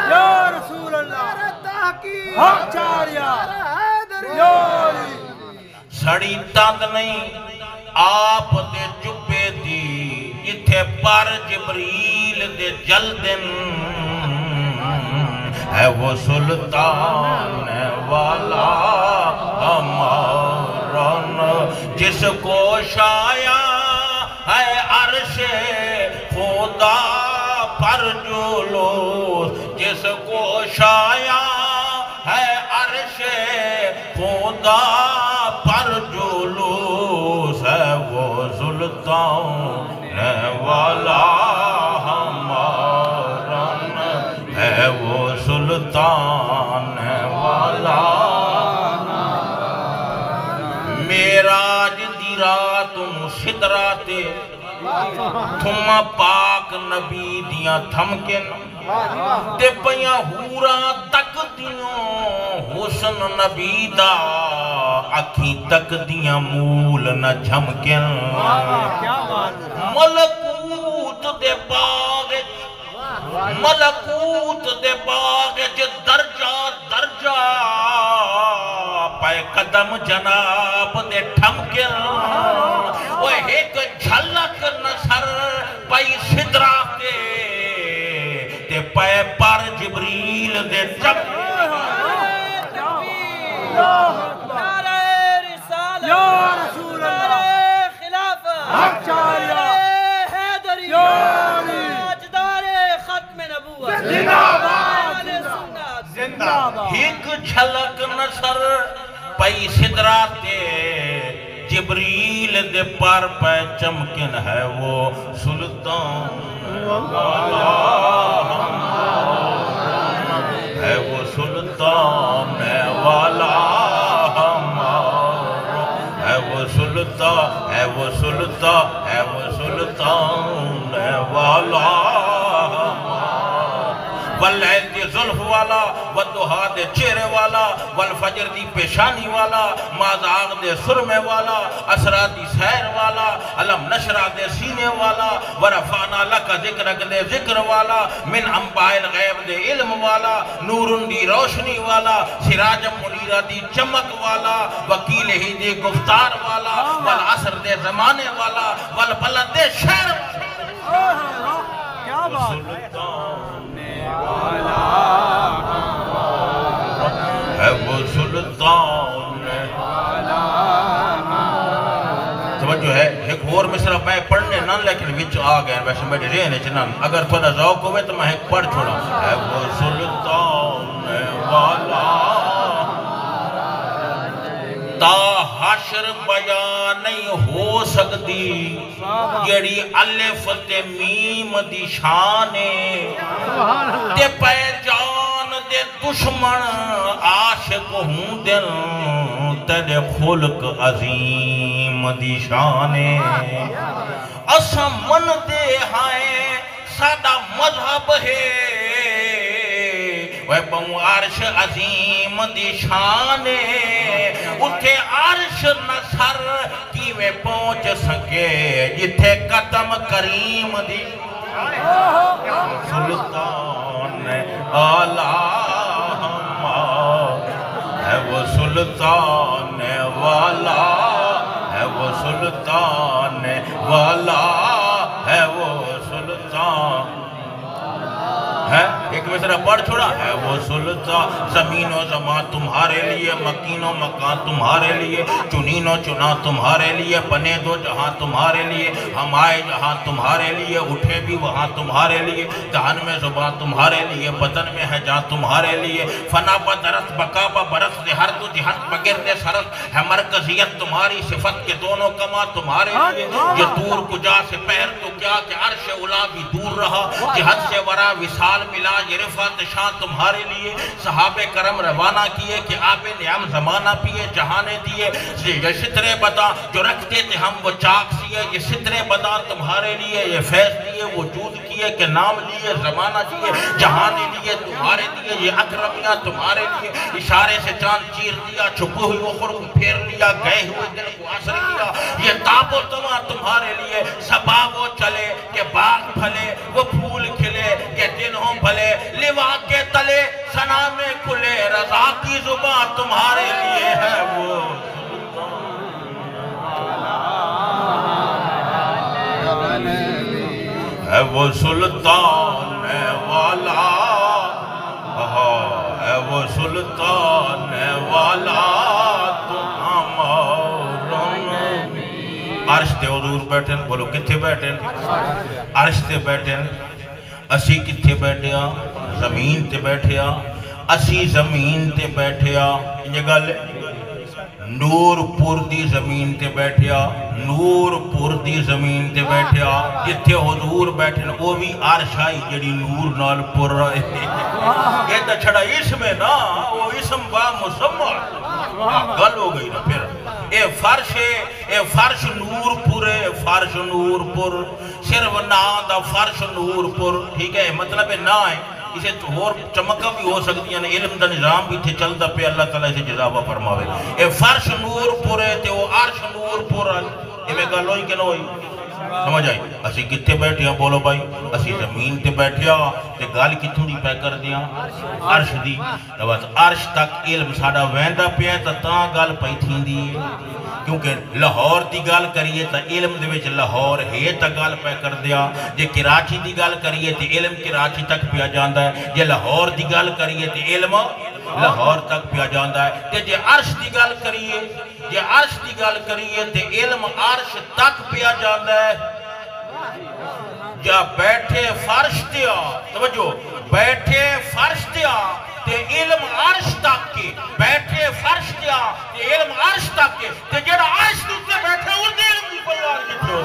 یا رسول اللہ حق چاریا سڑی تاند نہیں آپ دے جبے دی جتھے پر جبریل دے جل دن ہے وہ سلطان والا ہمارا جس کو شایا ہے عرش خدا پر جلوس جس کو شایا ہے عرش خدا پر جلوس ہے وہ سلطان والا ہمارا ہے وہ سلطان والا میراج دی رات سدرات تھم پاک نبی دیاں تھمکن تے پیاں ہورا تک دیوں حسن نبی دا اکھی تک دیاں مول نہ جھمکن ملکوت دے باغ ملکوت دے باغ درجہ درجہ پائے قدم جناب دے ٹھمکن وہ ایک جھلک نصر پائی صدرہ تے پائے پر جبریل دے جب نعرہ رسالہ یا رسول اللہ نعرہ خلافہ حق چاریا حیدری تاجدار ختم نبوت ایک جھلک نصر پئی صدراتے جبریل دے پر پہ چمکن ہے وہ سلطان والا ہے وہ سلطان والا ہے وہ سلطان ہے وہ سلطان ہے وہ سلطان والا واللیل دی ظلف والا والدہا دے چہرے والا والفجر دی پیشانی والا مازاغ دے سرمے والا اسرا دی سیر والا علم نشرہ دے سینے والا ورفانا لکا ذکرک دے ذکر والا من انبائل غیب دے علم والا نورن دی روشنی والا سراج منیرہ دی چمک والا وکیل ہی دی گفتار والا والعصر دے زمانے والا والبلد دے شہر کیا بات ہے وہ سلطان توجہ ہے ایک اور مصرع میں پڑھنے نہ لیکن وچ آ گئے ویسے میرے رہنے چنان اگر تھوڑا ذوق ہوئے تو میں ایک پڑھ چھوڑا ہے وہ سلطان والا تا حشر بیان نہیں ہو سکتی جیڑی الف تے میم دی شانے تے پہچان دے دشمن عاشق ہوں دل تیرے خلق عظیم دی شانے اسا من دے ہائیں سادہ مذہب ہے وہ بہوں عرش عظیم دی شانے اتھے عرش نصر کی میں پہنچ سکے جتھے قدم کریم دی سلطان اعلیٰ ہے وہ سلطان والا ہے وہ سلطان والا ہے وہ سلطان ہے ایک مصرع پڑھ چھوڑا ہے وہ سلطان زمین و زمان تمہارے لیے مکین و مکان تمہارے لیے چنین و چنا تمہارے لیے بنے دو جہاں تمہارے لیے ہم آئے جہاں تمہارے لیے اٹھے بھی وہاں تمہارے لیے جہان میں زبان تمہارے لیے بدن میں ہے جہاں تمہارے لیے فنا بدرس بقا برس دے ہر دو جہت بگر دے سرس ہے مرکزیت تمہاری صفت کے دونوں کما تمہارے لیے یہ دور کجا سے پہر تو کیا کہ عرش اولا بھی دور رہا جہت سے ورا وصال ملا یہ رفعت شان تمہارے لیے صحابہ کرم روانہ کیے کہ آپ نعم زمانہ پیے جہانے دیے یہ سترے بدا جو رکھتے تھے ہم وہ چاک سیے یہ سترے بدا تمہارے لیے یہ فیض دیے وجود کیے کہ نام لیے زمانہ دیے جہانے لیے تمہارے لیے یہ اکرمیاں تمہارے لیے اشارے سے چاند چیر دیا چھپو ہوئی اخر کو پھیر لیا گئے ہوئے دل کو عصر کیا یہ تاب و تما تمہارے لیے سبا وہ چلے کہ باغ پھلے وہ پھول کھلے کہ دن ہوں بھلے لوا کے تلے سنا میں کھلے رضا کی زبان تمہارے لیے ہے وہ ہے وہ سلطان والا ہے وہ سلطان والا عرش تے حضور بیٹھن بولو کتھے بیٹھن عرش تے بیٹھن اسی کتھے بیٹھیا زمین تے بیٹھیا اسی زمین تے بیٹھیا یہ گل نور پور دی زمین تے بیٹھیا نور پور دی زمین تے بیٹھیا جتھے حضور بیٹھن وہ بھی عرش آئی جڑی نور نال پر رہے یہ تا چھڑا اسم ہے نا وہ اسم با مسمع گل ہو گئی نا پھر اے فرش نور پور ہے فرش نور پور صرف نا دا فرش نور پور ٹھیک ہے مطلب ہے نا ہے اسے اور چمکہ بھی ہو سکتی ہے علم دا نظام بھی تھے چلتا پہ اللہ تعالیٰ اسے جزابہ فرماوے اے فرش نور پور ہے تے وہ عرش نور پور ہے اے میں گل ہوئی کہ نہ ہوئی سمجھ آئی اسی کتے بیٹھیا بولو بھائی اسی زمین تے بیٹھیا تے گال کتھوں دی پہ کر دیا عرش دی عرش تک علم ساڑا ویندہ پہ ہے تا گال پہ تھی دی کیونکہ لاہور دی گال کریے تا علم دے وچ لاہور ہے تا گال پہ کر دیا جے کراچی دی گال کریے تے علم کراچی تک پیا جاندہ ہے جے لاہور دی گال کریے تے علم لاہور تک پیا جاندہ ہے تے جے عرش دی گال کریے تے علم عرش تک پیا جاندہ ہے یا بیٹھے فرش دیا توجہ بیٹھے فرش دیا تے علم عرش تک کے بیٹھے فرش کیا تے علم عرش تک کے تے جڑا عرش تے بیٹھے وہ علم دی پروار کیتے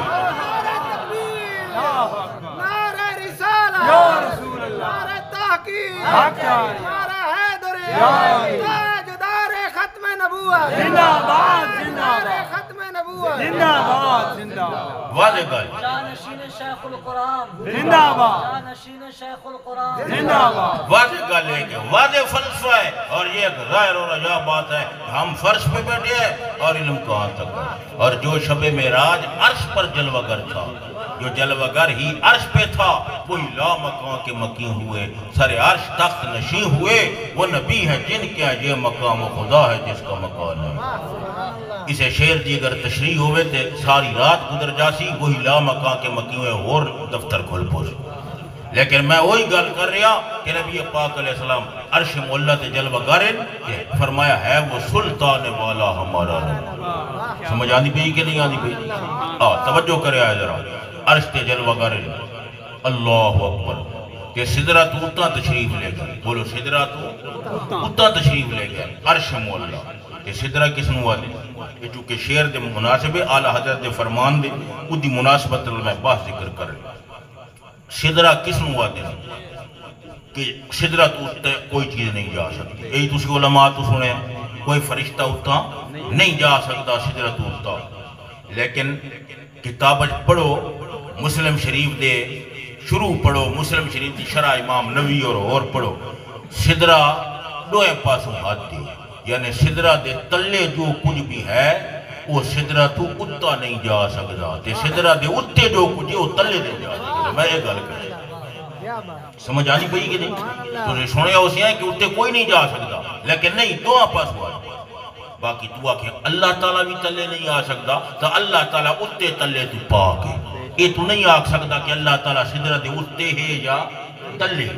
نعرہ رسالہ یا رسول اللہ نعرہ تحقیق حق جاری نعرہ حیدری یا تاجدار ختم نبوت زندہ باد زندہ نعرہ باد ختم نبوت زندہ باد زندہ باد واضح گل جانشین شیخ القرآن زندہ باد جانشین شیخ القرآن زندہ باد واضح گل ہے کہ واضح فلسفہ ہے اور یہ ایک ظاہر و رجا بات ہے ہم فرش پہ بیٹھے ہیں اور علم کہاں تک ہے اور جو شب معراج عرش پر جلوہ گر تھا جو جلوہ گر ہی عرش پہ تھا وہی لا مکان کے مکین ہوئے سر عرش تخت نشین ہوئے وہ نبی ہے جن کے یہ مقام خدا ہے جس کا مکان ہے اسے شیر دی اگر تشریح ہوئے تھے ساری رات گزر جاسی وہی لا مکان کے مکین ہوئے اور دفتر کھول پوچھ لیکن میں وہی گل کر رہا کہ نبی پاک علیہ السلام عرش مولا تے جلوہ گارن کہ فرمایا ہے وہ سلطان والا ہمارا نبی سمجھ آنی پہی کہ نہیں آنی پہی توجہ کرے آئے ذرا عرش تے جلوہ گارن اللہ اکبر کہ صدرات اتنا تشریف لے گئے بولو صدرات اتنا تشریف لے گئے عرش مولا کہ صدرہ کس نوہ دے کہ چونکہ شیر دے مناسب ہے اعلیٰ حضرت دے فرمان دے وہ دی مناسبت میں بات ذکر کر رہے صدرہ کس نوہ دے کہ صدرہ تو کوئی چیز نہیں جا سکتی یہی تسی علماء تو سنے کوئی فرشتہ اتنا نہیں جا سکتا صدرہ تو اتنا لیکن کتابت پڑھو مسلم شریف دے شروع پڑھو مسلم شریف دی شرح امام نوی اور پڑھو صدرہ دوئے پاسوں ہاتھ دی یعنی صدرہ دے تلے جو کچھ بھی ہے وہ صدرہ تو اتا نہیں جا سکتا تے صدرہ دے اتے جو کچھ وہ تلے دے جا سکتا میں ایک گل کریں سمجھ آنی پئی کہ نہیں تو نے سنیا اسی ہیں کہ اتے کوئی نہیں جا سکتا لیکن نہیں دعا پاس ہوا باقی دعا کہ اللہ تعالیٰ بھی تلے نہیں آ سکتا تو اللہ تعالیٰ اتے تلے تو پاک ہے یہ تو نہیں آکھ سکتا کہ اللہ تعالیٰ صدرہ دے اتے ہے یا تلے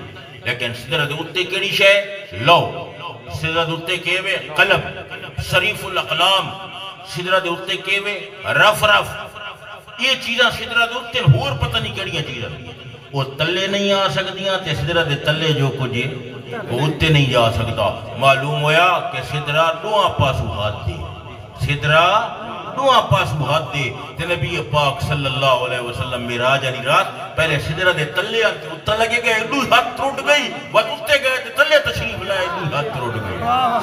لیکن صدرہ دے اتے کیڑی شے لو صدرہ دے اتے کیوے قلب شریف الاقلام صدرہ دے اتے کیوے رف یہ چیزاں صدرہ دے اتے ہور پتہ نہیں کیڑیاں چیزاں وہ تلے نہیں آ سکتیاں تے صدرہ دے تلے جو کچھ وہ اتے نہیں جا سکتا معلوم ہویا کہ صدرہ دعا پاسو ہاتھ دی صدرہ دعا پاسو ہاتھ دے تے نبی پاک صلی اللہ علیہ وسلم معراج علی رات پہلے صدرہ دے تلے آتے اتنا لگے گئے دو ہاتھ ٹوٹ گئی وہ اتے گئے تے تلے تشریف لائے دو ہاتھ ٹوٹ گئی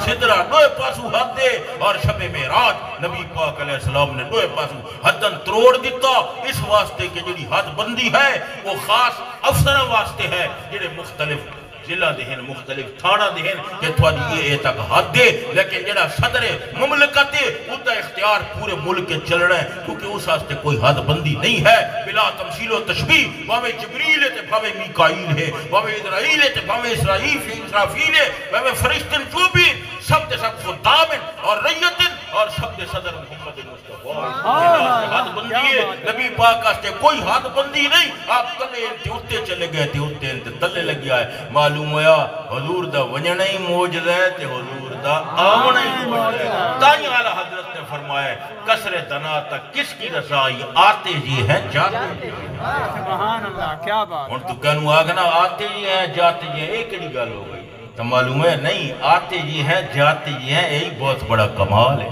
صدرہ دو پاسو ہاتھ دے اور شب معراج نبی پاک علیہ السلام نے دو پاسو ہاتھن تروڑ دیتا اس واسطے کہ جڑی ہاتھ بندی ہے وہ خاص افسرہ واسطے ہے جڑے مختلف ضلع دہن مختلف تھانا دہن کہ تھوڑی یہ تک حد دے لیکن جڑا صدر مملکت ہے ادھا اختیار پورے ملک کے چل رہے ہیں کیونکہ اس واسطے کوئی حد بندی نہیں ہے بلا تمثیل و تشبیح واوے جبریل ہے تے واوے میکائیل ہے واوے اسرائیل ہے تے واوے اسرافیل ہے واوے فرشتن جو بھی سب دے سب خدام ہیں اور ریتن اور سب دے صدر محمد مصطفیٰ حد بندی ہے نبی پاک آستے کوئی حد بندی نہیں آپ کلے انتے اتے چلے گئے تے اتے انتے تلے لگ گیا ہے معلوم ہویا حضور دا ونجنہ ہی موجد ہے تے حضور دا آمنہ ہی موجد ہے تائیں اعلیٰ حضرت نے فرمایا کسر دنا تک کس کی رسائی آتے جی ہیں جاتے جی سبحان اللہ کیا بات اور تو کہنو آگنا آتے جی ہیں جاتے جی ہیں ایک ہی گل ہو گئی تو معلوم ہے نہیں آتے جی ہیں جاتے جی ہیں یہی بہت بڑا کمال ہے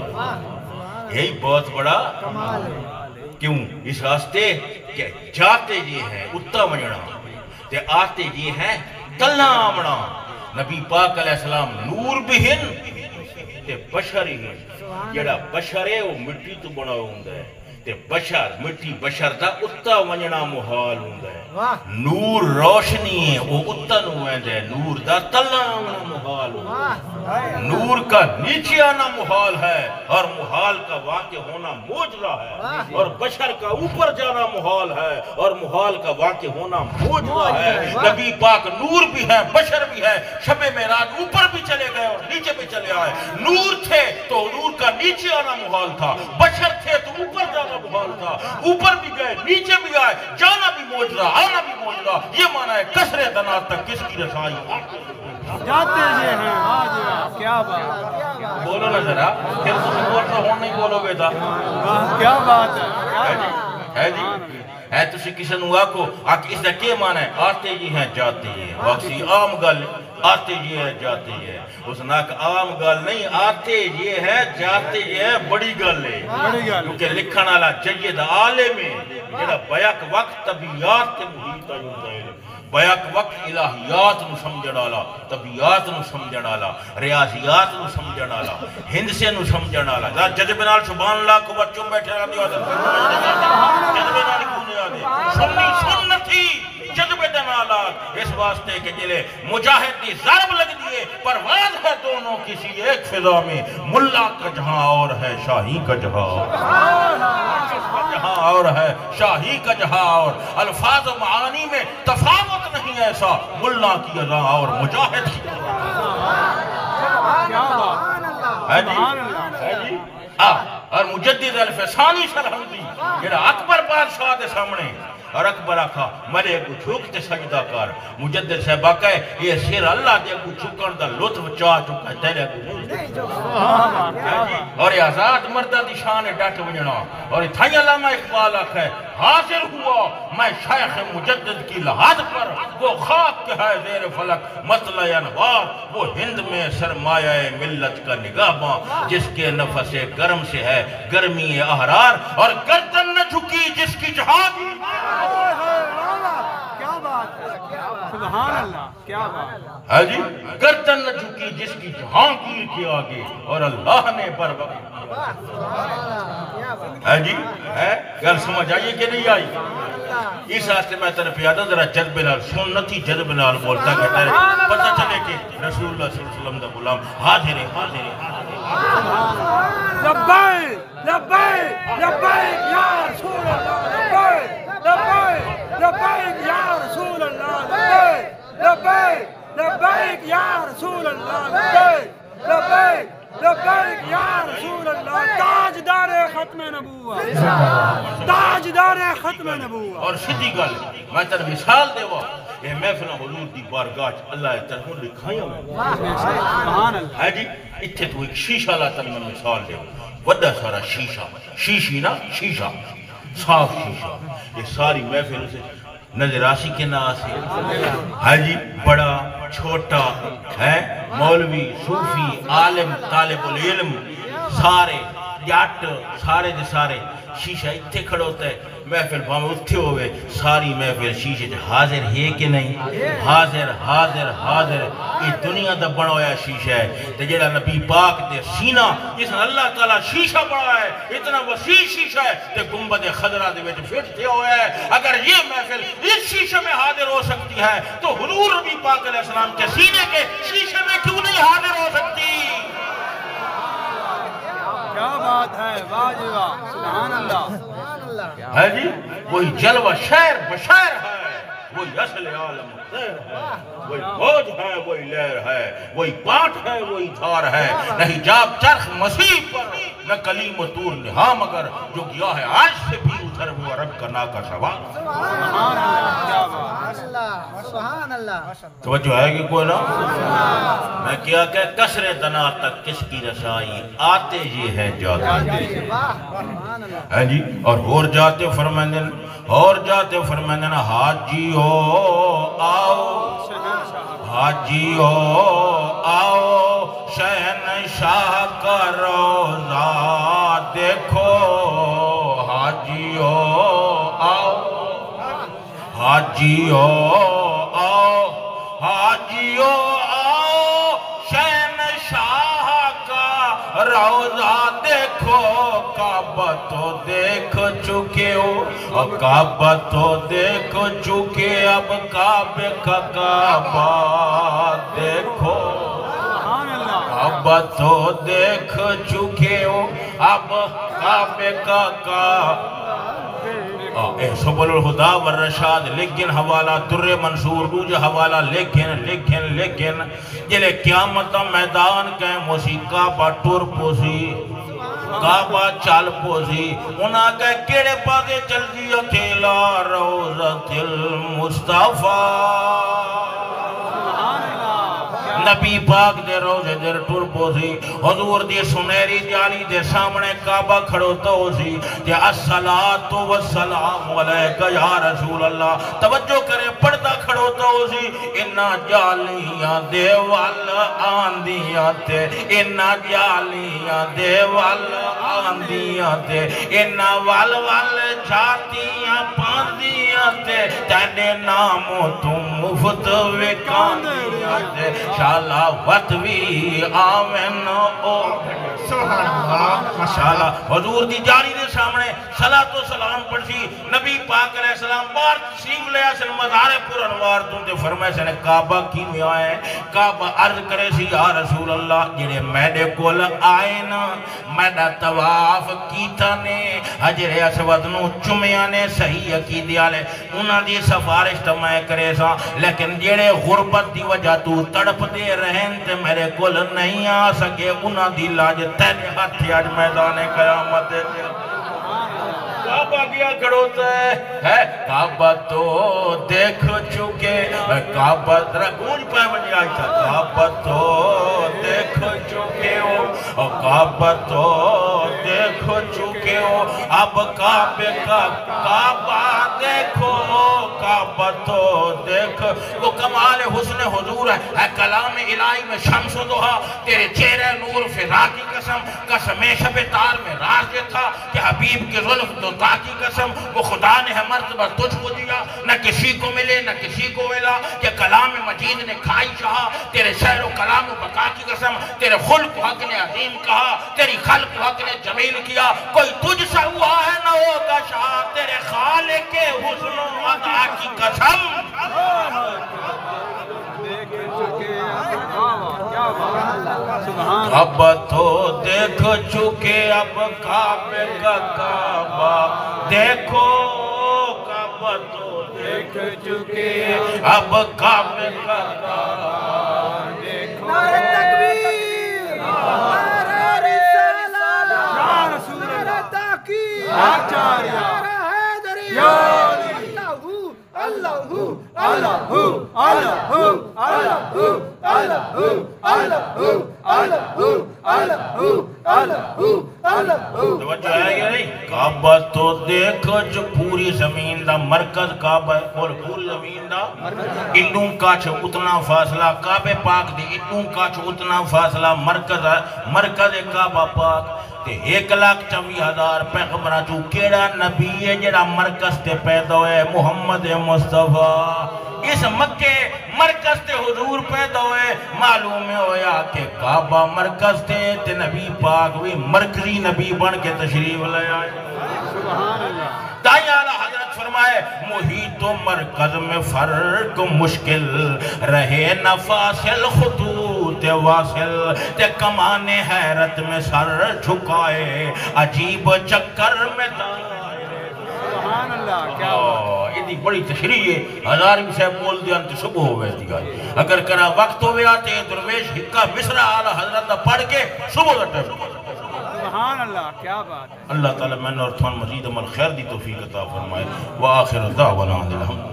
یہی بہت بڑا کمال ہے کیوں اس راستے کہ جاتے جی ہیں اتا ونجنا تے آتے جی ہیں تلنا آمنا نبی پاک علیہ السلام نور بہن تے بشر ہی ہیں جڑا بشر ہے وہ مٹی تو بنا ہوندہ ہے تے بشر مٹی بشر دا اتا ونجنا محال ہوندہ ہے نور روشنی ہے وہ اتا نویند ہے نور دا تلنا آمنا محال ہوندہ ہے نور کا نیچے آنا محال ہے اور محال کا واقع ہونا موجزہ ہے اور بشر کا اوپر جانا محال ہے اور محال کا واقع ہونا موجزہ ہے نبی پاک نور بھی ہے بشر بھی ہے شب معراج اوپر بھی چلے گئے اور نیچے بھی چلے آئے نور تھے تو نور کا نیچے آنا محال تھا بشر تھے تو اوپر جانا محال تھا اوپر بھی گئے نیچے بھی آئے جانا بھی موجزہ آنا بھی موجزہ یہ معنی ہے کسر دنا تک کس کی رسائی جاتے جی ہیں آج کیا بات بولو نا ذرا پھر تم بولتا ہوں نہیں بولو گے تھا کیا بات ہے ہے جی ہے تسی کسی نو آکو آکھ اس دا کیا معنی ہے آتے جی ہیں جاتے جی ہیں واقعی عام گل آتے جی ہے جاتے جی ہے اس نے کہا عام گل نہیں آتے جی ہے جاتے جی ہے بڑی گل ہے کیونکہ لکھن والا جید عالم ہے جڑا بیک وقت طبیعات تے محیط ہوتا ہے بیک وقت الہیات نو سمجھن والا طبیعات نو سمجھن والا ریاضیات نو سمجھن والا ہندسے نو سمجھن والا ذرا جذبے نال سبحان اللہ کو بچوں بیٹھے رہندے ہو جذبے نال کیوں آدے سنی سنتی جذبے نال اس واسطے کہ جلے مجاہد دی ضرب لگ دیے پرواز ہے دونوں کسی ایک فضا میں ملا کا جہاں اور ہے شاہی کا جہاں اور ہے شاہی کا جہاں اور الفاظ و معانی میں تفاوت نہیں ایسا ملا کی اذا اور مجاہد کی ہے جی اور مجدد الفسانی سرحمدی جڑا اکبر بادشاہ دے سامنے اور اکبر آکھا مرے کو چھوکتے سجدہ کر مجدد صاحبہ کہے یہ سر اللہ دے کو چھکن دا لطف چاہ چکا ہے تیرے کو نہیں اور یہ آزاد مردہ دی شان ڈاٹ ونجنا اور تھائی علامہ اقبال آکھا ہے حاضر ہوا میں شیخ مجدد کی لحاظ پر وہ خاک کے ہے زیر فلک مطلع انوار وہ ہند میں سرمایہ ملت کا نگاہاں جس کے نفس گرم سے ہے گرمی احرار اور گردن نہ جھکی جس کی جہاد سبحان اللہ کیا بات ہے جی گردن نہ جھکی جس کی جہانگیر کے آگے اور اللہ نے بر وقت ہے جی گل سمجھ آئیے کہ نہیں آئی اس راستے میں طرف یاد ذرا جذبے نال سنتی جذبے نال بولتا کہتا ہے پتہ چلے کہ رسول اللہ صلی اللہ علیہ وسلم دا غلام حاضر ہے لبیک لبیک لبیک یا رسول اللہ لبیک لبیک لبیک یا رسول اللہ لبیک لبیک لبیک یا رسول اللہ لبیک لبیک لبیک یا رسول اللہ تاجدار ختم نبوت تاجدار ختم نبوت اور سیدھی گل میں تر مثال دے وہ یہ محفل حضور دی بارگاہ اللہ طرف لکھائیں سبحان اللہ ہے جی اتھے تو ایک شیشہ اللہ تر میں مثال دے وڈا سارا شیشہ شیشی نا شیشہ صاف شیشہ یہ ساری محفل سے نظر آسی کے نا آسی ہے جی بڑا چھوٹا ہے مولوی صوفی عالم طالب العلم سارے جٹ سارے دے سارے شیشہ اتھے کھڑا ہوتا ہے محفل بھامے اتھے ہوئے ساری محفل شیشے حاضر ہے کہ نہیں حاضر حاضر حاضر یہ دنیا دا بڑا ہویا شیشہ ہے تے جیڑا نبی پاک دے سینہ جس نے اللہ تعالیٰ شیشہ بڑا ہے اتنا وسیع شیشہ ہے تے گنبد خضرہ دے وچ پھٹتے ہوئے ہے اگر یہ محفل اس شیشے میں حاضر ہو سکتی ہے تو حضور نبی پاک علیہ السلام کے سینے کے شیشے میں کیوں نہیں حاضر ہو سکتی کیا بات ہے واجبہ سبحان اللہ ہے جی وہی جلوہ شہر بشہر ہے وہی اصل عالم خیر ہے وہی موج ہے وہی لہر ہے وہی پاٹ ہے وہی دھار ہے نہ حجاب چرخ مسیح پر نہ کلیم و طور نہا مگر جو گیا ہے عرش سے بھی اتر وہ عرب کا ناکا سوال سبحان اللہ کیا بات سبحان اللہ توجہ ہے کہ کوئی نہ میں کیا کہ کسر دنا تک کس کی رسائی آتے یہ ہے جاتے ہے جی اور جاتے فرمائندن اور جاتے فرمائندن حاجیو آؤ حاجیو آؤ شہنشاہ کا روزہ دیکھو حاجیو آؤ حاجیو آؤ حاجیو آؤ شہنشاہ کا روزہ دیکھو کعبہ تو دیکھ چکے ہو کعبہ تو دیکھ چکے اب کعبے کا کعبہ دیکھو کعبہ تو دیکھ چکے ہو اب کعبے کا کعبہ سبل الہدا والرشاد لیکن حوالہ در منصور دوج حوالہ لیکن جلے قیامت میدان کے موسیقہ با ٹور پوسی کعبہ چال پوسی انہاں کے کیڑے پاگے چل دیا تیلا روزت المصطفیٰ نبی پاک دے روزے در ٹر پوسی حضور دی سنہری جالی دے سامنے کعبہ کھڑوتا ہو سی کہ الصلاة والسلام علیکہ یا رسول اللہ توجہ کریں پردہ کھڑوتا ہو سی انہا جالیاں دے وال آندیاں تے انہا جالیاں دے وال آندیاں تے انہا وال وال چھاتیاں پاندیاں تے تینے ناموں تم مفت وکاندیاں تے شالا وطوی آمین او ماشاءاللہ حضور دی جاری دے سامنے صلاة و سلام پڑھسی نبی پاک علیہ السلام بار تشریف لے آسن مزار پر انوار تم تے فرمائے سے کعبہ کی میں آئے کعبہ عرض کرے سی یا رسول اللہ جنہیں میڈے کول آئے نا میڈا تواف کیتا نے حجر اسود نو چمیاں نے صحیح عقیدے والے انہاں دی سفارش تو میں کرے سا لیکن جڑے غربت دی وجہ تو تڑپ دے رہن تے میرے کول نہیں آ سکے انہاں دی لاج تیرے ہاتھ آج میدان قیامت دے کعبہ کیا کھڑوتا ہے کعبہ تو دیکھ چکے کعبہ گونج پائے بنی آئی تھا کعبہ تو دیکھ چکے ہو کعبہ تو دیکھ چکے ہو اب کعبہ کا کعبہ دیکھو کعبہ تو دیکھ وہ کمال حسن حضور ہے کلام الہی میں شمس و ضحیٰ تیرے چہرے نور فضا کی قسم قسم شب تار میں راز یہ تھا کہ حبیب کی ظلف دو کی قسم وہ خدا نے ہے مرتبہ تجھ کو دیا نہ کسی کو ملے نہ کسی کو ملا کہ کلام مجید نے کھائی چاہا تیرے شعر و کلام و بقا کی قسم تیرے خلق حق نے عظیم کہا تیری خلق حق نے جمیل کیا کوئی تجھ سے ہوا ہے نہ ہوگا شاہ تیرے خالق حسن و عطا کی قسم اب تو دیکھ چکے اب کعبے کا کعبہ دیکھو کعبہ تو دیکھ چکے اب کعبے کا کعبہ دیکھو نعرہ تکبیر نعرہ رسالہ یا رسول نعرہ تحقیق آچاریہ نعرہ حیدری یا اللہ اللہ اللہ توجہ ہے یا نہیں کعبہ تو دیکھو جو پوری زمین دا مرکز کعبہ ہے اور پوری زمین دا انہوں کاچھ اتنا فاصلہ کعبہ پاک دی انہوں کاچھ اتنا فاصلہ مرکز ہے مرکز کعبہ پاک تے 1,24,000 پیغمبرہ چو کیڑا نبی ہے جڑا مرکز تے پیدا ہوئے محمد مصطفیٰ اس مکے مرکز تے حضور پیدا ہوئے معلوم ہویا کہ کعبہ مرکز تے نبی پاک بھی مرکزی نبی بن کے تشریف لے آئے سبحان اللہ دائیں اعلیٰ حضرت فرمائے محیط و مرکز میں فرق مشکل رہے نفاصل خطوط واصل تے کمان حیرت میں سر جھکائے عجیب چکر میں دائرے سبحان اللہ کیا بات یہ بڑی تشریح ہے ہزاریں سے بول دیا انت صبح ہوئے اس گئی اگر کرا وقت ہوئے آتے درویش حکا مصرہ اعلیٰ حضرت پڑھ کے صبح دٹے سبحان اللہ کیا بات ہے اللہ تعالیٰ میں نے اور تھوان مزید عمل خیر دی توفیق عطا فرمائے وآخر دعوانا الحمدللہ